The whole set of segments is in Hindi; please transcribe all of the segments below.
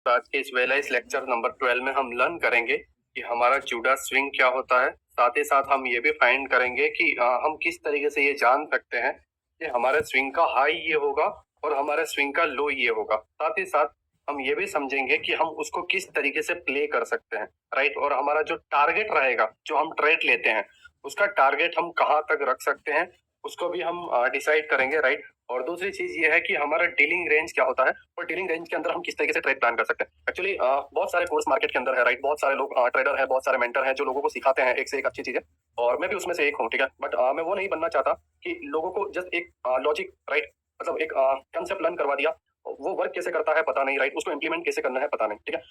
आज के इस वेलाइज लेक्चर नंबर 12 में हम लर्न करेंगे कि हमारा जूडा स्विंग क्या होता है। साथ ही साथ हम ये भी फाइंड करेंगे कि हम किस तरीके से ये जान सकते हैं कि हमारे स्विंग का हाई ये होगा और हमारे स्विंग का लो ये होगा। साथ ही साथ हम ये भी समझेंगे कि हम उसको किस तरीके से प्ले कर सकते हैं, राइट। और हमारा जो टारगेट रहेगा, जो हम ट्रेड लेते हैं, उसका टारगेट हम कहाँ तक रख सकते हैं, उसको भी हम डिसाइड करेंगे, राइट। और दूसरी चीज ये है कि हमारा डीलिंग रेंज क्या होता है और डीलिंग रेंज के अंदर हम किस तरीके से ट्रेड प्लान कर सकते हैं। एक्चुअली बहुत सारे कोर्स मार्केट के अंदर है, राइट। बहुत सारे लोग ट्रेडर है, बहुत सारे मेंटर है जो लोगों को सिखाते हैं एक से एक अच्छी चीजें, और मैं भी उसमें से एक हूँ, ठीक है। बट मैं वो नहीं बनना चाहता कि लोगों को जस्ट एक लॉजिक, राइट, मतलब एक कंसेप्ट लर्न करवा दिया, वो वर्क कैसे करता है पता नहीं, राइट, उसको इंप्लीमेंट कैसे करना है पता नहीं, ठीक है।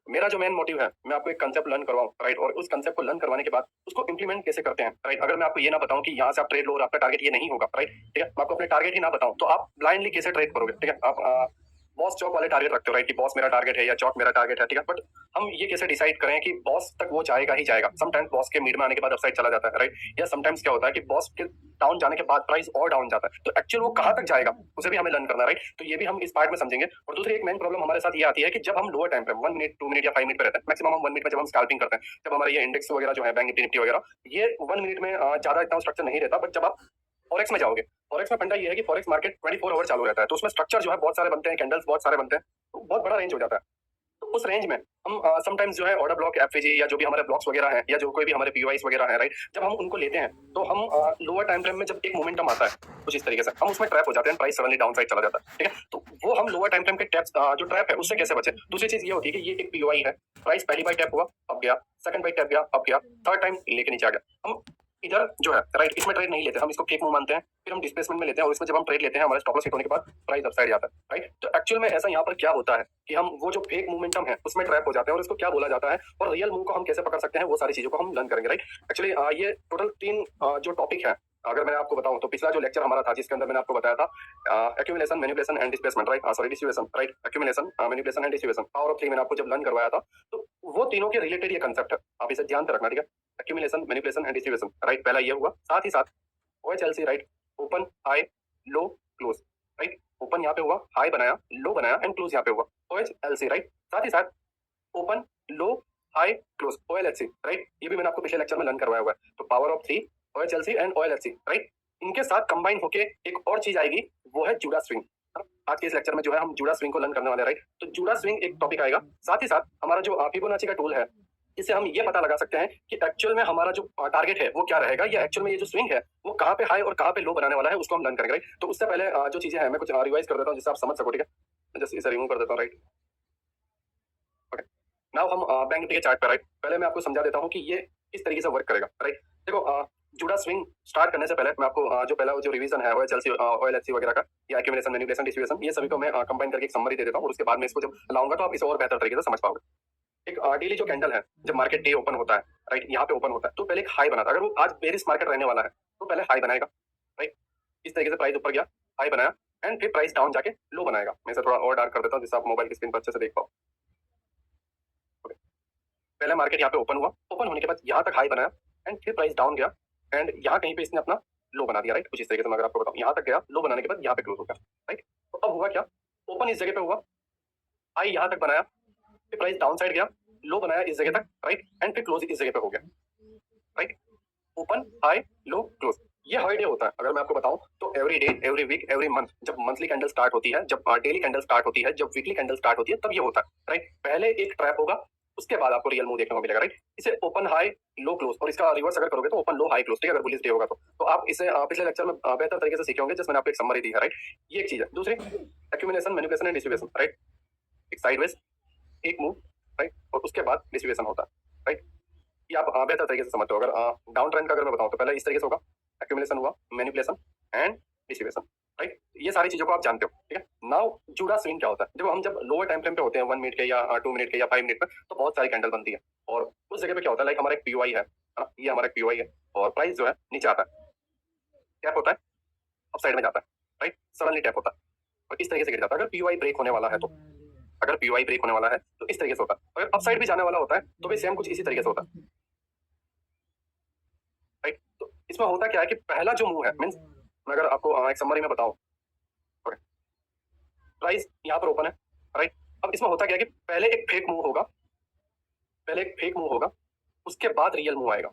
मेरा जो मेन मोटिव है, मैं आपको एक कंसेप्ट लर्न करवाऊं, राइट, और उस कंसेप्ट को लर्न करवाने के बाद उसको इंप्लीमेंट कैसे करते हैं, राइट। अगर मैं आपको ये ना बताऊं कि यहाँ से आप ट्रेड लो और आपका टारगेट ये नहीं होगा, राइट, ठीक है, मैं आपको अपने टारगेट ही ना बताऊं तो आप ब्लाइंडली कैसे ट्रेड करोगे, ठीक है। आप बॉस चौक वाले टारगेट रखते हो, राइट, कि बॉस मेरा टारगेट है या चौक मेरा टारगेट है, ठीक है। बट हम ये कैसे डिसाइड करें कि बॉस तक वो जाएगा ही जाएगा। समटाइम्स बॉस के मिड में आने के बाद अपसाइड चला जाता है, राइट, या समटाइम्स क्या होता है कि बॉस के डाउन जाने के बाद प्राइस और डाउन जाता है, तो एक्चुअल वो कहाँ तक जाएगा उसे भी हमें लर्न करना है, राइट। तो ये भी हम इस पार्ट में समझेंगे। और दूसरी एक मेन प्रॉब्लम हमारे साथ ये आती है कि जब हम लोअर टाइम पे 1 मिनट 2 मिनट या 5 मिनट पे रहते हैं, मैक्सिमम हम 1 मिनट में जब हम स्कैल्पिंग करते हैं, जब हमारे ये इंडेक्स वगैरह जो है, बैंक निफ्टी वगैरह, ये 1 मिनट में ज्यादा इतना स्ट्रक्चर नहीं रहता। बट जब आप फॉरेक्स में जाओगे, फॉरेक्स में फंडा ये है कि फॉरेक्स मार्केट 24 आवर चालू रहता है, तो उसमें स्ट्रक्चर जो है बहुत सारे बनते हैं, कैंडल्स बहुत सारे बनते हैं, तो बहुत बड़ा रेंज हो जाता है। तो उस रेंज में हम समटाइम्स जो है ऑर्डर ब्लॉक, एफवीजी या जो भी हमारे ब्लॉक्स वगैरह हैं, या जो कोई भी हमारे पीओआईस वगैरह है, राइट, जब हम उनको लेते हैं तो हम लोअर टाइम फ्रेम में जब एक मोमेंटम आता है कुछ इस तरीके से, हम उसमें ट्रैप हो जाते हैं, प्राइस सडनली डाउन साइड चला जाता है, ठीक है। तो वो हम लोअर टाइम फ्रेम के टैप्स जो ट्रैप है उससे कैसे बचे। दूसरी चीज ये होती है कि ये एक पीओआई है, प्राइस पहली बार टैप हुआ अब गया, सेकंड बार टैप गया अब गया, थर्ड टाइम लेके नीचे आ गया, हम इधर जो है, राइट, इसमें ट्रेड नहीं लेते, हम इसको फेक मूव मानते हैं, फिर हम डिस्प्लेसमेंट में लेते हैं, और इसमें जब हम ट्रेड लेते हैं हमारे स्टॉप लॉस हिट होने के बाद प्राइस अपसाइड जाता है, राइट। तो एक्चुअल में ऐसा यहाँ पर क्या होता है कि हम वो जो फेक मोमेंटम है उसमें ट्रैप हो जाते हैं, और इसको क्या बोला जाता है और रियल मूव को हम कैसे पकड़ सकते हैं, वो सारी चीजों को हम लर्न करेंगे, राइट। एक्चुअली ये टोटल 3 जो टॉपिक है, अगर मैं आपको बताऊं तो पिछला जो लेक्चर हमारा था जिसके अंदर मैंने आपको बताया था accumulation, manipulation and displacement, right, sorry distribution, right, accumulation, manipulation and distribution, power of 3 मैंने आपको जब लर्न करवाया था, तो वो तीनों के रिलेटेड ये कंसेप्ट है, आप इसे ध्यान से रखना, ठीक है। Accumulation, manipulation and distribution, right, पहला ये हुआ। साथ ही साथ OHLC, right, open high low close, right, open यहाँ पे हुआ, हाई बनाया, लो बनाया एंड क्लोज यहाँ पे हुआ, ओएचएलसी, राइट। साथ ही साथ open low high close, OLHC, right, ये भी मैंने आपको पिछले लेक्चर में लर्न करवाया हुआ है। तो पावर ऑफ 3, ओएचएलसी एंड ओएलएचसी, राइट, इनके साथ कंबाइन होके एक और चीज आएगी, वो है जूडा स्विंग। आज के इस लेक्चर में जो है हम जूडा स्विंग को लर्न करने वाले हैं, राइट। तो जूडा स्विंग एक टॉपिक आएगा। साथ ही साथ हमारा जो फिबोनाची का टूल है, इससे हम ये पता लगा सकते हैं कि एक्चुअल में हमारा जो टारगेट है वो क्या रहेगा, या एक्चुअल में ये जो स्विंग है वो कहाँ पे हाई और कहाँ पे लो बनाने वाला है, उसको हम लर्न करेंगे, राइट। तो उससे पहले जो चीजें हैं मैं कुछ रिवाइज कर देता हूँ जिससे आप समझ सको, ठीक है। जस्ट इसे रिमूव कर देता हूँ, राइट। ओके, नाउ हम बैंक निफ्टी के चार्ट पे, राइट, पहले मैं आपको समझा देता हूँ कि ये किस तरीके से वर्क करेगा, राइट। देखो जूडा स्विंग स्टार्ट करने से पहले मैं आपको जो पहला जो रिवीजन है ओएचएलसी, ओएलएचसी वगैरह का, या एक्यूमुलेशन, मैनिपुलेशन, डिस्ट्रीब्यूशन, ये सभी को मैं कंबाइन करके एक समरी दे देता हूँ, और उसके बाद में इसको जब लाऊंगा तो आप इसे और बेहतर तरीके से समझ पाओगे। एक डेली जो कैंडल है, जब मार्केट डे ओपन होता है, राइट, यहाँ पे ओपन होता है, तो पहले एक हाई बनाता है। अगर वो आज बेरिश मार्केट रहने वाला है तो पहले हाई बनाएगा, राइट, इस तरीके से प्राइस ऊपर गया, हाई बनाया, एंड फिर प्राइस डाउन जाके लो बनाएगा। मैं इसे थोड़ा और डार्क कर देता हूँ जिससे आप मोबाइल की स्क्रीन पर अच्छे से देख पाओ। Okay. पहले मार्केट यहाँ पे ओपन हुआ, ओपन होने के बाद यहाँ तक हाई बनाया, एंड फिर प्राइस डाउन गया, एंड यहाँ कहीं पे इसने अपना लो बना दिया, राइट, कुछ इस तरीके से। मैं अगर आपको बताऊँ, यहाँ तक गया, लो बनाने के बाद यहाँ पे क्लोज हो गया, राइट। तो अब हुआ क्या, ओपन इस जगह पे हुआ, हाई यहाँ तक बनाया, फिर प्राइस डाउन साइड गया, लो बनाया इस जगह तक, राइट, एंड फिर क्लोज इस जगह पे हो गया, right. Open high low close, ये हर डे होता है। अगर मैं आपको बताऊं तो every day, every week, every month, जब मंथली कैंडल स्टार्ट होती है, जब डेली कैंडल स्टार्ट होती है, जब वीकली कैंडल स्टार्ट होती है, तब ये होता है, राइट। पहले एक ट्रैप होगा, उसके बाद आपको रियल मूव देखने को मिलेगा, राइट। इसे ओपन हाई लो क्लोज, और इसका रिवर्स अगर करोगे तो ओपन लो हाई क्लोज, ठीक है, अगर बुलिश डे होगा तो आप इसे पिछले लेक्चर में बेहतर तरीके से सीखे होंगे, जिसमें मैंने आपको एक समरी दी है, राइट। ये एक चीज है। दूसरी accumulation, manipulation and distribution, right, एक साइडवेज एक मूव, राइट, और उसके बाद डिस्ट्रीब्यूशन होता है, राइट। ये आप बेहतर तरीके से समझते हो। अगर डाउन ट्रेंड का अगर मैं बताऊं तो पहले इस तरीके से होगा, एक्यूमुलेशन हुआ, मैनिपुलेशन एंड डिस्ट्रीब्यूशन, राइट, ये सारी चीजों को आप जानते हो, ठीक है। नाउ जूडा स्विंग क्या होता है। देखो हम जब लोअर टाइम फ्रेम पे होते हैं 1 मिनट के या 2 मिनट के या 5 मिनट पे, तो बहुत सारी कैंडल बनती है, और उस जगह पे क्या होता है, लाइक हमारा एक पीओआई है ना, ये हमारा एक पीओआई है, और प्राइस जो है नीचे आता है, टैप होता है, अप साइड में जाता है, राइट, सडनली टैप होता है, और इस तरीके से गिर जाता है। अगर पीओआई ब्रेक होने वाला है तो, अगर पीओआई ब्रेक होने वाला है तो इस तरीके से होता है। अगर अप साइड भी जाने वाला होता है तो भी सेम कुछ इसी तरीके से होता है, राइट। तो इसमें होता क्या है कि पहला जो मूव है, मीन्स मैं अगर आपको एक समरी में बताऊं, प्राइस यहाँ पर ओपन है, राइट, अब इसमें होता क्या है कि पहले एक फेक मूव होगा, उसके बाद रियल मूव आएगा।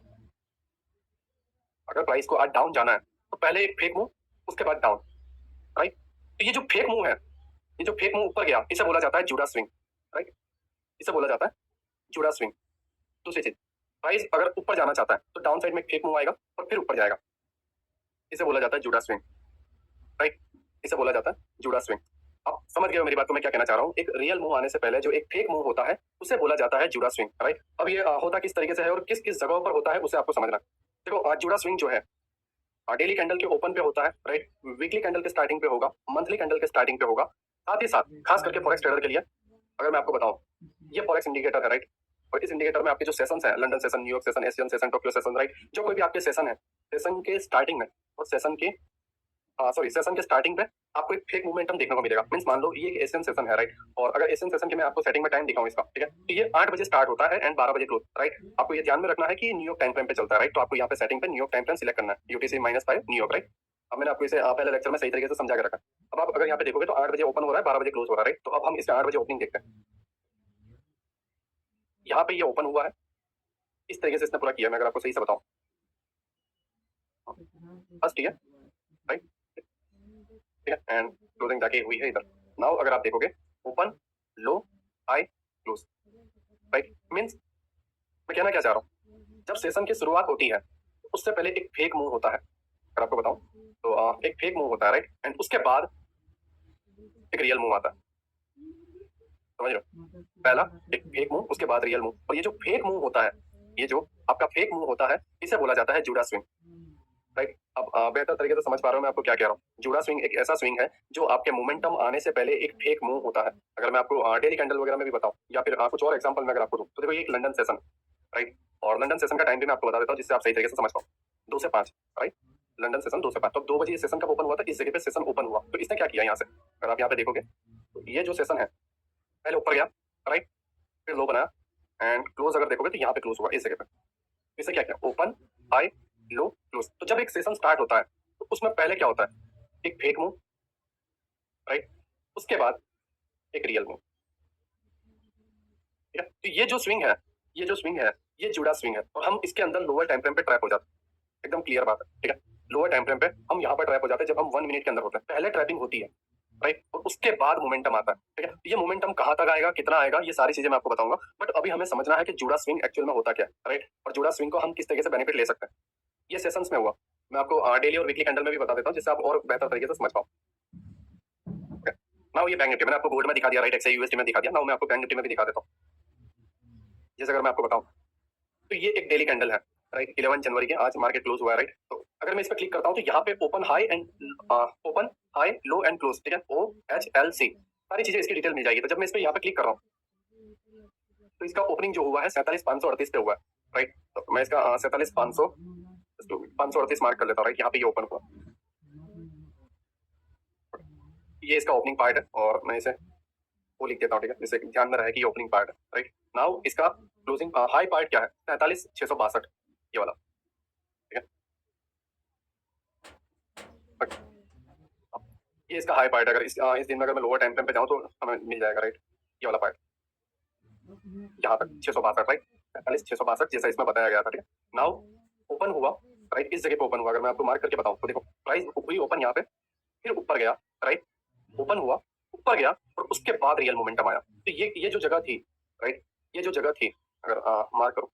अगर प्राइस को आज डाउन जाना है तो पहले एक फेक मूव, उसके बाद डाउन, राइट। तो ये जो फेक मूव है, ये जो फेक मूव ऊपर गया, इसे बोला जाता है जूडा स्विंग, राइट। इसे बोला जाता है जूडा स्विंग। दूसरी चीज, प्राइस अगर ऊपर जाना चाहता है तो डाउन साइड में एक फेक मूव आएगा और फिर ऊपर जाएगा, इसे बोला जाता है जूडा स्विंग, राइट। इसे बोला जाता है जूडा स्विंग। आप समझ गए हो मेरी बात को, मैं क्या कहना चाह रहा हूँ। एक रियल मूव आने से पहले जो एक फेक मूव होता है उसे बोला जाता है जूडा स्विंग, राइट। अब ये होता किस तरीके से है और किस किस जगहों पर होता है उसे आपको समझना। देखो जूडा स्विंग जो है डेली कैंडल के ओपन पे होता है, राइट। वीकली कैंडल के स्टार्टिंग पे होगा, मंथली कैंडल के स्टार्टिंग पे होगा। साथ ही साथ खास करके फॉरेक्स ट्रेडर के लिए अगर मैं आपको बताऊं, ये फॉरेक्स इंडिकेटर है, राइट। और इस इंडिकेटर में आपके जो सेशंस हैं, London session, New York session, Asian session, Tokyo session, right, जो कोई भी आपके सेशन है, सेशन के स्टार्टिंग में और सेशन के स्टार्टिंग पे आपको एक फेक मोमेंटम देखने को मिलेगा। मींस मान लो ये एक एशियन सेशन है, राइट। और अगर एशियन सेशन के मैं आपको सेटिंग में टाइम दिखाऊं इसका, ठीक है, तो ये 8 बजे स्टार्ट होता है एंड 12 बजे क्लोज, राइट। आपको ये ध्यान में रखना है कि न्यूयॉर्क टाइम फ्रेम पे चलता है, राइट। तो आपको यहाँ पे सेटिंग पे न्यूयॉर्क टाइम फ्रेम सिलेक्ट करना है, UTC-5 न्यूयॉर्क, राइट। अब मैंने आपको इसे पहले लेक्चर में सही तरीके से समझा के रखा। अब आप अगर यहाँ पे देखोगे तो 8 बजे ओपन हो रहा है, 12 बजे क्लोज हो रहा है, राइट। तो अब हम इसका 8 बजे ओपनिंग देखते हैं। यहाँ पे ये ओपन हुआ है, इस तरीके से इसने पूरा किया, मैं अगर आपको सही से बताऊं, बस, ठीक है, राइट, ठीक है। एंड क्लोजिंग जाके हुई है इधर। नाउ अगर आप देखोगे open, low, high, close, right. Means मैं कहना क्या चाह रहा हूँ, जब सेशन की शुरुआत होती है उससे पहले एक फेक मूव होता है। अगर आपको बताऊं तो एक फेक मूव होता है, राइट। एंड उसके बाद एक रियल मूव आता है, समझ रहे हो। पहला एक फेक मूव, उसके बाद रियल मूव। और ये जो फेक मूव होता है, ये जो आपका फेक मूव होता है, इसे बोला जाता है जूडा स्विंग, राइट। अब बेहतर तरीके से समझ पा रहे हो मैं आपको क्या कह रहा हूँ। जूडा स्विंग एक ऐसा स्विंग है जो आपके मोमेंटम आने से पहले एक फेक मूव होता है। अगर मैं आपको डेली कैंडल वगैरह में भी बताऊं या फिर कुछ और एग्जांपल में अगर आपको दूं, तो देखो ये एक लंदन सेशन, राइट। और लंदन सेशन का टाइम भी मैं आपको बता देता हूँ जिससे आप सही तरीके से समझ पाओ। 2 से 5, राइट। लंदन सेशन 2 से 5। तो 2 बजे सेशन कब ओपन हुआ था, इस जगह पे सेशन ओपन हुआ। तो इसने क्या किया यहाँ से, अगर आप यहाँ पे देखोगे तो ये जो सेशन है पहले ऊपर गया, राइट, फिर लो बनाया एंड क्लोज अगर देखोगे तो यहाँ पे क्लोज हुआ इस जगह पे। इससे क्या किया, ओपन, हाई, लो, क्लोज। तो जब एक सेशन स्टार्ट होता है तो उसमें पहले क्या होता है, एक फेक मूव, राइट, उसके बाद एक रियल मूव, ठीक है। तो ये जो स्विंग है, ये जूडा स्विंग है और हम इसके अंदर लोअर टाइम फ्रेम पे ट्रैप हो जाते हैं। एकदम क्लियर बात है, ठीक है। लोअर टाइम फ्रेम पे हम यहाँ पर ट्रैप हो जाते हैं जब हम 1 मिनट के अंदर होते हैं। पहले ट्रैपिंग होती है, राइट, और उसके बाद मोमेंटम आता है, ठीक है। ये मोमेंटम कहाँ तक आएगा, कितना आएगा, ये सारी चीजें मैं आपको बताऊंगा। बट अभी हमें समझना है कि जूडा स्विंग एक्चुअल में होता क्या है, राइट। और जूडा स्विंग को हम किस तरीके से बेनिफिट ले सकते हैं, ये सेशंस में हुआ। मैं आपको डेली और वीकली कैंडल में भी बता देता हूँ जिससे आप और बेहतर तरीके से समझ पाओ। नाउ ये बैंक निफ्टी मैंने आपको गोल्ड में दिखा दिया, राइट, एक्स यूएसडी में दिखा दिया। नाउ मैं आपको बैंक निफ्टी में भी दिखा देता हूँ। जैसे अगर मैं आपको बताऊं तो ये एक डेली कैंडल है, राइट। 11 जनवरी के आज मार्केट क्लोज हुआ है, राइट। तो अगर मैं इस पर क्लिक करता हूं तो यहाँ पे open high low and close, ठीक है, OHLC सारी चीजें इसकी डिटेल मिल जाएगी। तो जब मैं इस पर यहाँ पे क्लिक कर रहा हूँ तो इसका ओपनिंग जो हुआ है 47,538 पे हुआ है, राइट। तो मैं इसका 47,538 मार्क कर लेता हूँ, राइट। यहाँ पे ये ओपन हुआ, ये इसका ओपनिंग पार्ट है और मैं इसे वो लिख देता हूँ, ठीक है, जिससे ध्यान में रहे कि ये ओपनिंग पार्ट है, राइट। नाउ इसका क्लोजिंग हाई पार्ट क्या है, 43,662, ये वाला, ठीक है। ये इसका हाई पार्ट, अगर इस दिन में अगर मैं लोअर टाइम फ्रेम पे जाऊँ तो हमें मिल जाएगा, राइट, ये वाला पार्ट यहाँ तक 662, राइट, 43,662 जैसा इसमें बताया गया था, ठीक है। नाउ ओपन हुआ, राइट, इस जगह पे ओपन हुआ। अगर मैं आपको मार्क करके बताऊँ तो देखो प्राइस हुई ओपन यहाँ पे, फिर ऊपर गया, राइट, ओपन हुआ, ऊपर गया और उसके बाद रियल मोमेंटम आया। तो ये जो जगह थी, राइट, ये जो जगह थी, अगर मार्क करो,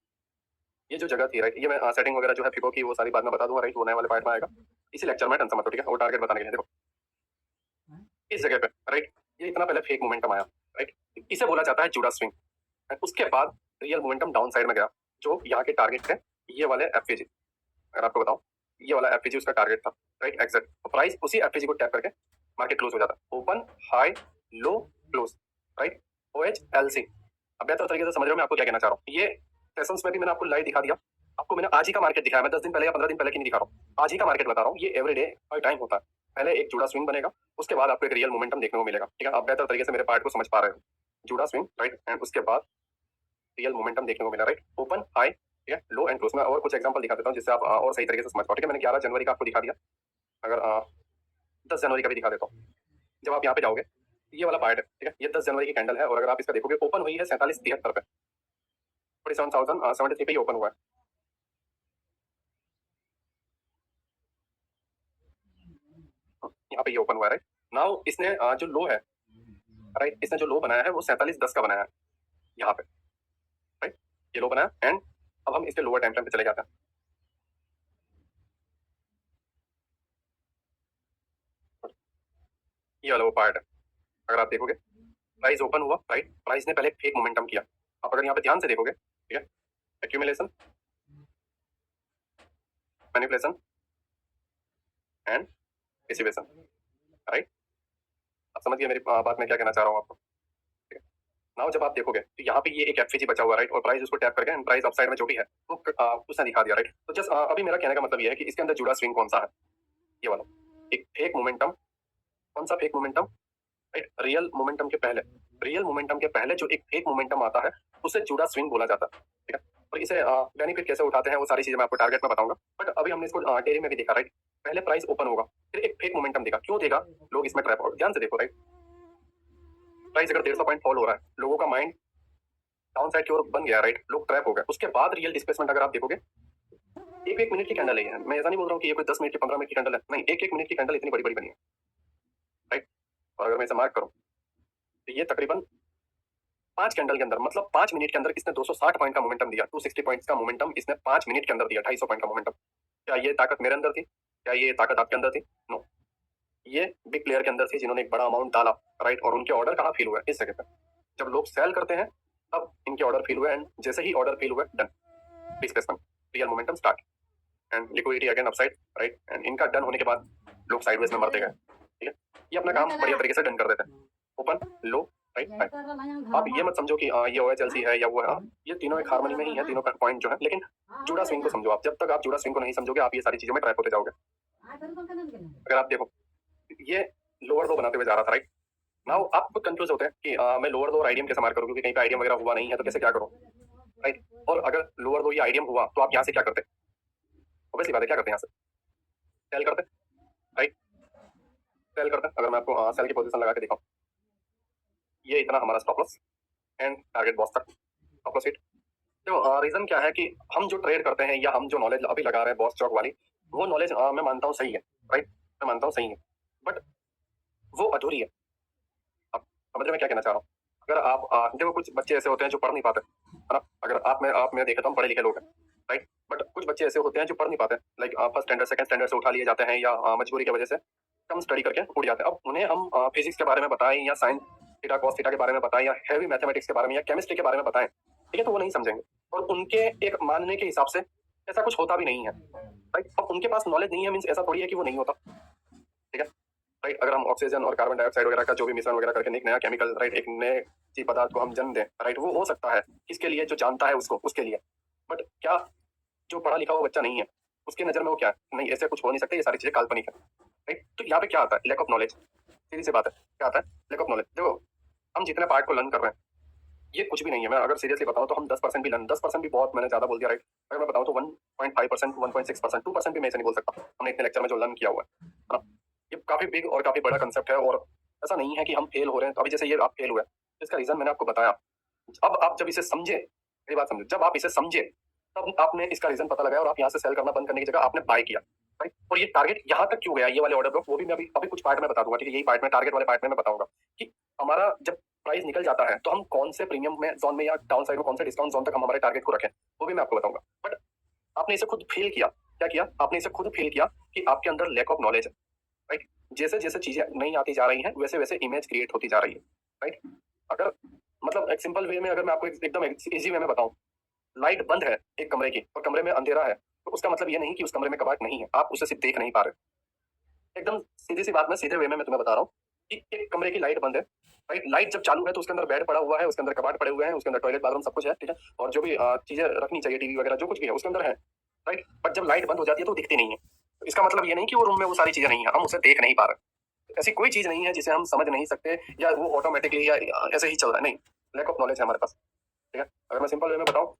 ये जो जगह थी, राइट, ये मैं सेटिंग वगैरह जो है फिको की वो सारी बात मैं बता दूंगा, राइट, वो नए वाले पार्ट में आएगा। इसी लेक्चर में टेंशन मत लो, ठीक है। वो टारगेट बताने के लिए देखो इस जगह पे, राइट, ये इतना पहले फेक मोमेंटम आया, राइट, इसे बोला जाता है जूडा स्विंग। उसके बाद रियल मोमेंटम डाउन साइड में गया, जो यहाँ के टारगेट थे ये वाले एफएजी। अगर आपको बताऊं ये वाला एफएजी उसका टारगेट था, राइट, एग्जैक्ट। तो प्राइस उसी एफएजी को टैप करके मार्केट क्लोज हो जाता है, open, high, low, close, right, OHLC। अब बेहतर तरीके से समझ रहे हो मैं आपको क्या कहना चाह रहा हूँ। ये सेशंस में भी मैंने आपको लाइव दिखा दिया, आपको मैंने आज ही का मार्केट दिखाया। मैं 10 दिन पहले या 15 दिन पहले की नहीं दिखा रहा हूँ, आज ही का मार्केट बता रहा हूँ। ये एवरीडे हर टाइम होता है। पहले एक जूडा स्विंग बनेगा, उसके बाद आपको एक रियल मोमेंटम देखने को मिलेगा, ठीक है। आप बेहतर तरीके से मेरे पार्ट को समझ पा रहे हो। जूडा स्विंग, राइट, एंड उसके बाद रियल मोमेंटम देखने को मिला, राइट, ओपन, हाई, ठीक है, लो एंड क्लोज। में और कुछ एग्जांपल दिखा देता हूँ जिससे आप और सही तरीके से समझ पाओ, ठीक है। मैंने 11 जनवरी का आपको दिखा दिया, अगर 10 जनवरी का भी दिखा देता हूँ। जब आप यहाँ पे जाओगे ये वाला पार्ट है, ठीक है। ये 10 जनवरी की कैंडल है और अगर आप इसका देखोगे ओपन हुई है 4773 पे, 47,073 पे ही ओपन हुआ है। यहाँ पे ये ओपन हुआ है, राइट। नाउ इसने जो लो है, राइट, इसने जो लो बनाया है वो 4710 का बनाया है यहाँ पे, राइट। ये लो बनाया एंड अब हम इसके लोअर टाइम फ्रेम पे चले जाते हैं। ये वाला वो पार्ट है, अगर आप देखोगे प्राइस ओपन हुआ, राइट, प्राइस ने पहले एक फेक मोमेंटम किया। आप अगर यहाँ पे ध्यान से देखोगे, ठीक है, accumulation, manipulation and dissipation, right. आप समझ गए मेरी बात में क्या कहना चाह रहा हूँ आपको, ठीक है। नाउ जब आप देखोगे तो यहाँ पे ये एक एफसीजी बचा हुआ, राइट, और प्राइस उसको टैप करके एंड प्राइस अपसाइड में जो भी है वो उसने दिखा दिया, राइट। तो जस्ट अभी मेरा कहने का मतलब ये है कि इसके अंदर जुड़ा स्विंग कौन सा है, ये वाला एक फेक मोमेंटम। कौन सा fake momentum, right, real momentum के पहले, रियल मोमेंटम के पहले जो एक फेक मोमेंटम आता है उससे जुड़ा स्विंग बोला जाता है, ठीक है। और इसे बेनिफिट कैसे उठाते हैं वो सारी चीजें मैं आपको टारगेट में बताऊंगा, बट अभी हमने इसको डेरी में भी देखा, राइट। पहले प्राइस ओपन होगा, फिर एक फेक मोमेंटम देगा, क्यों देगा, लोग इसमें ट्रैप हो, ध्यान से देखो, राइट। प्राइस अगर 150 पॉइंट फॉल हो रहा है, लोगों का माइंड डाउन साइड की ओर बन गया, राइट, लोग ट्रैप हो गए। उसके बाद रियल डिस्प्लेसमेंट अगर आप देखोगे, एक मिनट की कैंडल है, मैं ऐसा नहीं बोल रहा हूँ कि ये कोई 10 मिनट की 15 मिनट की कैंडल है, नहीं, एक मिनट की कैंडल इतनी बड़ी बड़ी बनी है, राइट। और अगर मैं इसे मार्क करूँ तो ये तकरीबन 5 कैंडल के अंदर, मतलब 5 मिनट के अंदर इसने 260 पॉइंट का मोमेंटम दिया, 260 पॉइंट्स का मोमेंटम इसने 5 मिनट के अंदर दिया, 250 पॉइंट का मोमेंटम। क्या ये ताकत मेरे अंदर थी, क्या ये ताकत आपके अंदर थी? नो, ये बिग प्लेयर के अंदर थी जिन्होंने एक बड़ा अमाउंट डाला, राइट। और उनके ऑर्डर कहाँ फील हुआ, इस जगह पे। जब लोग सेल करते हैं तब इनके ऑर्डर फील हुए एंड जैसे ही ऑर्डर फील हुए, done, displacement, real momentum start and liquidity again upside, right. And इनका डन होने के बाद लोग साइडवेज में मरते गए, ठीक है। ये अपना काम बढ़िया तरीके से डन कर देते हैं, ओपन, लो, राइट, हाई। आप ये मत समझो कि ये ओएचएलसी है या वो है, ये तीनों एक हार्मनी में ही है, तीनों का पॉइंट जो है। लेकिन जुड़ा स्विंग को समझो आप, जब तक आप जुड़ा स्विंग को नहीं समझोगे आप ये सारी चीजों में ट्रैप होते जाओगे। अगर आप देखो ये लोअर दो बनाते हुए जा रहा था, राइट। नाउ आप खुद कंफ्यूज होते हैं कि मैं लोअर दो और आईडीएम कैसे मार करूँ, क्योंकि कहीं पे आईडीएम वगैरह हुआ नहीं है तो कैसे क्या करूँ, राइट। और अगर लोअर दो या आईडीएम हुआ तो आप यहाँ से क्या करते, ऑब्वियसली बात है, क्या करते हैं यहाँ से सेल करते, राइट, सेल करते। अगर मैं आपको सेल की पोजीशन लगा के दिखाऊं, ये इतना हमारा stop loss and target boss तक स्टॉप लॉस हिट। तो रीजन क्या है कि हम जो ट्रेड करते हैं या हम जो नॉलेज अभी लगा रहे हैं बॉस चौक वाली, वो नॉलेज मैं मानता हूँ सही है, राइट, मैं मानता हूँ सही है, बट वो अधूरी है। आप समझ रहे मैं क्या कहना चाह रहा हूँ। अगर आप देखो कुछ बच्चे ऐसे होते हैं जो पढ़ नहीं पाते, है ना। अगर आप मैं देखता हूँ पढ़े लिखे लोग हैं, राइट, बट कुछ बच्चे ऐसे होते हैं जो पढ़ नहीं पाते, like first standard second standard से उठा लिए जाते हैं या मजबूरी की वजह से कम स्टडी करके उड़ जाते हैं। अब उन्हें हम फिजिक्स के बारे में बताएं या साइंस थीटा कॉस थीटा के बारे में बताएं या हैवी मैथमेटिक्स के बारे में या केमिस्ट्री के बारे में बताएं, ठीक है, तो वो नहीं समझेंगे। और उनके एक मानने के हिसाब से ऐसा कुछ होता भी नहीं है, राइट। अब उनके पास नॉलेज नहीं है मीन्स ऐसा थोड़ी है कि वो नहीं होता, ठीक है, राइट। अगर हम ऑक्सीजन और कार्बन डाइऑक्साइड वगैरह का जो भी मिश्रण वगैरह करके एक नया केमिकल, राइट, एक नए चीज पदार्थ को हम जन्म दें, राइट, वो हो सकता है किसके लिए, जो जानता है उसको, उसके लिए। बट क्या जो पढ़ा लिखा हुआ बच्चा नहीं है उसके नजर में वो क्या है, नहीं ऐसे कुछ हो नहीं सकता, ये सारी चीजें काल्पनिक है, राइट। तो यहाँ पे क्या आता है, लैक ऑफ नॉलेज, सीधी सी बात है, क्या आता है, लैक ऑफ नॉलेज। देखो हम जितने पार्ट को लर्न कर रहे हैं ये कुछ भी नहीं है। मैं अगर सीरियसली बताऊं तो हम 10% भी लर्न, 10% भी बहुत मैंने ज्यादा बोल दिया, राइट। अगर मैं बताऊं तो 1.5%, 1.6%, 2% भी मैं ऐसे नहीं बोल सकता। हमने इतने लेक्चर में जो लर्न किया हुआ है ना, ये काफी बिग और काफी बड़ा कंसेप्ट है। और ऐसा नहीं है कि हम फेल हो रहे हैं, तो अभी जैसे ये आप फेल हुए तो इसका रीजन मैंने आपको बताया। अब आप जब इसे समझे, मेरी बात समझे, जब आप इसे समझे तब आपने इसका रीजन पता लगाया और आप यहाँ से सेल करना बंद करने की जगह आपने बाय किया, राइट। और ये टारगेट यहाँ तक क्यों गया, ये वाले ऑर्डर ब्लॉक, वो भी मैं अभी अभी कुछ पार्ट में बता दूंगा, ठीक है। यही पार्ट में, टारगेट वाले पार्ट में मैं बताऊंगा कि हमारा जब प्राइस निकल जाता है तो हम कौन से प्रीमियम में जोन में या डाउन साइड में कौन से डिस्काउंट जोन तक हम हमारे टारगेट को रखें, वो भी मैं आपको बताऊंगा। बट आपने इसे खुद फील किया, क्या किया, आपने इसे खुद फील किया कि आपके अंदर लैक ऑफ नॉलेज है, राइट। जैसे जैसे चीजें नहीं आती जा रही हैं वैसे वैसे इमेज क्रिएट होती जा रही है, राइट। अगर मतलब एक सिंपल वे में अगर मैं आपको एकदम इजी वे में बताऊं, लाइट बंद है एक कमरे की और कमरे में अंधेरा है, तो उसका मतलब ये नहीं कि उस कमरे में कबाड़ नहीं है, आप उसे सिर्फ देख नहीं पा रहे। एकदम सीधी सी बात, मैं सीधे वे में मैं तुम्हें बता रहा हूँ कि एक कमरे की लाइट बंद है, राइट। लाइट जब चालू है तो उसके अंदर बेड पड़ा हुआ है, उसके अंदर कबाड़ पड़े हुए हैं, उसके अंदर टॉयलेट बाथरूम सब कुछ है, ठीक है। और जो भी चीजें रखनी चाहिए, टीवी वगैरह जो कुछ भी है उसके अंदर है, राइट। बट जब लाइट बंद हो जाती है तो दिखती नहीं है। तो इसका मतलब ये नहीं कि वो रूम में वो सारी चीजें नहीं है, हम उसे देख नहीं पा रहे। ऐसी कोई चीज नहीं है जिसे हम समझ नहीं सकते या वो ऑटोमेटिकली या ऐसे ही चल रहा है, नहीं, लैक ऑफ नॉलेज है हमारे पास, ठीक है। अगर मैं सिंपल वे में बताऊं